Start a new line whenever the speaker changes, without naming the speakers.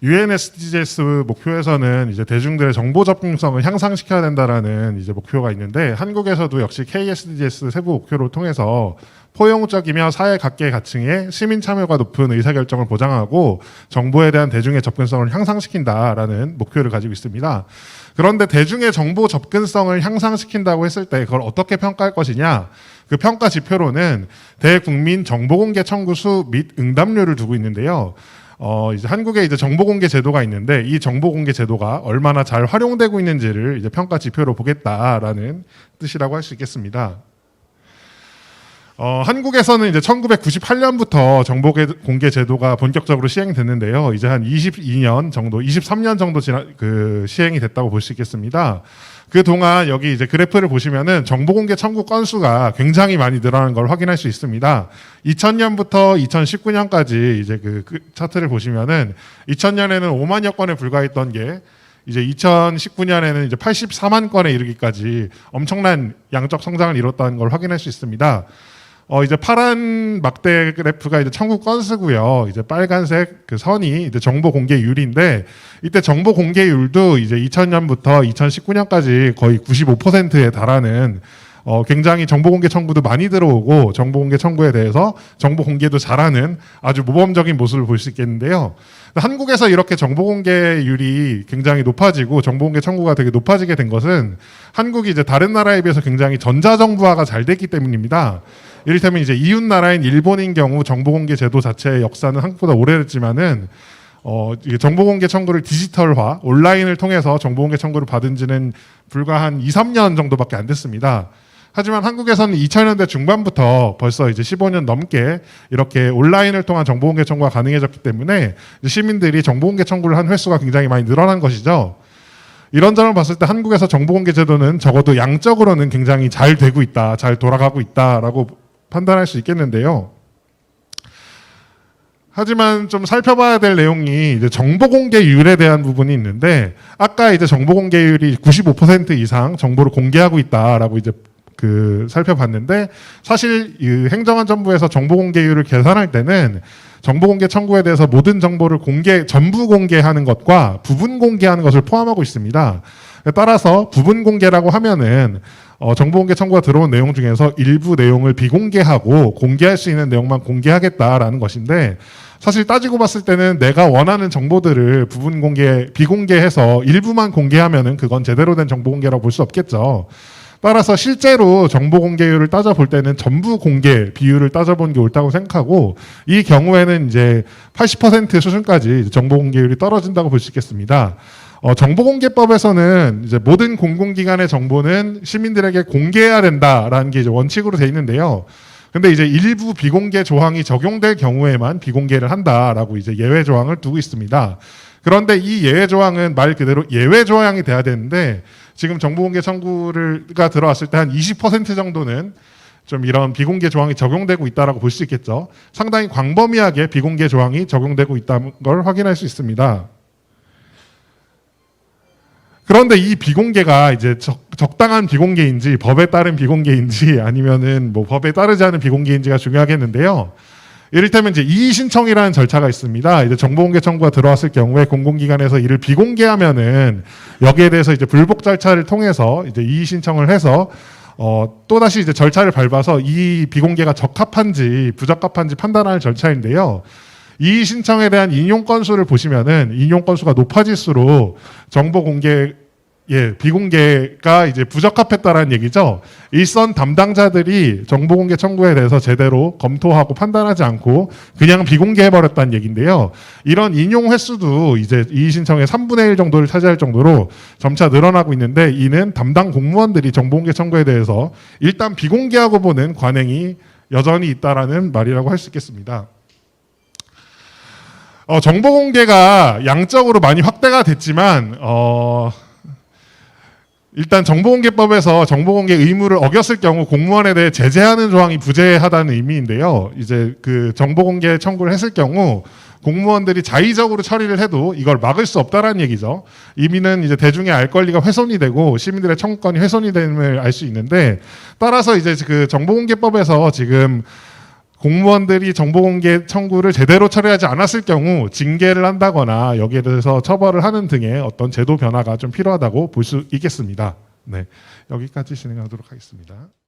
UN SDGs 목표에서는 이제 대중들의 정보 접근성을 향상시켜야 된다라는 이제 목표가 있는데 한국에서도 역시 KSDGs 세부 목표를 통해서 포용적이며 사회 각계 계층의 시민 참여가 높은 의사결정을 보장하고 정보에 대한 대중의 접근성을 향상시킨다라는 목표를 가지고 있습니다. 그런데 대중의 정보 접근성을 향상시킨다고 했을 때 그걸 어떻게 평가할 것이냐? 그 평가 지표로는 대국민 정보공개 청구 수 및 응답률을 두고 있는데요. 이제 한국에 이제 정보공개 제도가 있는데 이 정보공개 제도가 얼마나 잘 활용되고 있는지를 이제 평가 지표로 보겠다라는 뜻이라고 할 수 있겠습니다. 한국에서는 이제 1998년부터 정보공개 제도가 본격적으로 시행됐는데요. 이제 한 22년 정도, 23년 정도 시행이 됐다고 볼 수 있겠습니다. 그 동안 여기 이제 그래프를 보시면은 정보공개 청구 건수가 굉장히 많이 늘어난 걸 확인할 수 있습니다. 2000년부터 2019년까지 이제 그 차트를 보시면은 2000년에는 5만여 건에 불과했던 게 이제 2019년에는 이제 84만 건에 이르기까지 엄청난 양적 성장을 이뤘다는 걸 확인할 수 있습니다. 이제 파란 막대 그래프가 이제 청구 건수고요. 이제 빨간색 그 선이 이제 정보 공개율인데 이때 정보 공개율도 이제 2000년부터 2019년까지 거의 95%에 달하는 굉장히 정보 공개 청구도 많이 들어오고 정보 공개 청구에 대해서 정보 공개도 잘하는 아주 모범적인 모습을 볼 수 있겠는데요. 한국에서 이렇게 정보 공개율이 굉장히 높아지고 정보 공개 청구가 되게 높아지게 된 것은 한국이 이제 다른 나라에 비해서 굉장히 전자정부화가 잘 됐기 때문입니다. 이를테면 이제 이웃 나라인 일본인 경우 정보 공개 제도 자체의 역사는 한국보다 오래됐지만은 이게 정보 공개 청구를 디지털화, 온라인을 통해서 정보 공개 청구를 받은 지는 불과 한 2, 3년 정도밖에 안 됐습니다. 하지만 한국에서는 2000년대 중반부터 벌써 이제 15년 넘게 이렇게 온라인을 통한 정보 공개 청구가 가능해졌기 때문에 시민들이 정보 공개 청구를 한 횟수가 굉장히 많이 늘어난 것이죠. 이런 점을 봤을 때 한국에서 정보 공개 제도는 적어도 양적으로는 굉장히 잘 되고 있다, 잘 돌아가고 있다라고 판단할 수 있겠는데요. 하지만 좀 살펴봐야 될 내용이 이제 정보 공개율에 대한 부분이 있는데 아까 이제 정보 공개율이 95% 이상 정보를 공개하고 있다라고 이제 살펴봤는데 사실 이 행정안전부에서 정보 공개율을 계산할 때는 정보 공개 청구에 대해서 모든 정보를 전부 공개하는 것과 부분 공개하는 것을 포함하고 있습니다. 따라서 부분 공개라고 하면은 정보 공개 청구가 들어온 내용 중에서 일부 내용을 비공개하고 공개할 수 있는 내용만 공개하겠다라는 것인데 사실 따지고 봤을 때는 내가 원하는 정보들을 부분 공개, 비공개해서 일부만 공개하면은 그건 제대로 된 정보 공개라고 볼 수 없겠죠. 따라서 실제로 정보 공개율을 따져볼 때는 전부 공개 비율을 따져본 게 옳다고 생각하고 이 경우에는 이제 80% 수준까지 정보 공개율이 떨어진다고 볼 수 있겠습니다. 정보공개법에서는 이제 모든 공공기관의 정보는 시민들에게 공개해야 된다라는 게 이제 원칙으로 돼 있는데요. 근데 이제 일부 비공개 조항이 적용될 경우에만 비공개를 한다라고 이제 예외 조항을 두고 있습니다. 그런데 이 예외 조항은 말 그대로 예외 조항이 돼야 되는데 지금 정보공개 청구가 들어왔을 때 한 20% 정도는 좀 이런 비공개 조항이 적용되고 있다라고 볼 수 있겠죠. 상당히 광범위하게 비공개 조항이 적용되고 있다는 걸 확인할 수 있습니다. 그런데 이 비공개가 이제 적당한 비공개인지 법에 따른 비공개인지 아니면은 뭐 법에 따르지 않은 비공개인지가 중요하겠는데요. 이를테면 이제 이의 신청이라는 절차가 있습니다. 이제 정보공개 청구가 들어왔을 경우에 공공기관에서 이를 비공개하면은 여기에 대해서 이제 불복 절차를 통해서 이제 이의 신청을 해서 또다시 이제 절차를 밟아서 이 비공개가 적합한지 부적합한지 판단하는 절차인데요. 이의 신청에 대한 인용 건수를 보시면은 인용 건수가 높아질수록 정보 공개 비공개가 이제 부적합했다라는 얘기죠. 일선 담당자들이 정보 공개 청구에 대해서 제대로 검토하고 판단하지 않고 그냥 비공개해버렸다는 얘기인데요. 이런 인용 횟수도 이제 이의 신청의 3분의 1 정도를 차지할 정도로 점차 늘어나고 있는데 이는 담당 공무원들이 정보 공개 청구에 대해서 일단 비공개하고 보는 관행이 여전히 있다라는 말이라고 할 수 있겠습니다. 정보 공개가 양적으로 많이 확대가 됐지만 일단 정보공개법에서 정보공개 의무를 어겼을 경우 공무원에 대해 제재하는 조항이 부재하다는 의미인데요. 이제 그 정보공개 청구를 했을 경우 공무원들이 자의적으로 처리를 해도 이걸 막을 수 없다라는 얘기죠. 의미는 이제 대중의 알 권리가 훼손이 되고 시민들의 청구권이 훼손이 됨을 알 수 있는데 따라서 이제 그 정보공개법에서 지금 공무원들이 정보공개 청구를 제대로 처리하지 않았을 경우 징계를 한다거나 여기에 대해서 처벌을 하는 등의 어떤 제도 변화가 좀 필요하다고 볼 수 있겠습니다. 네, 여기까지 진행하도록 하겠습니다.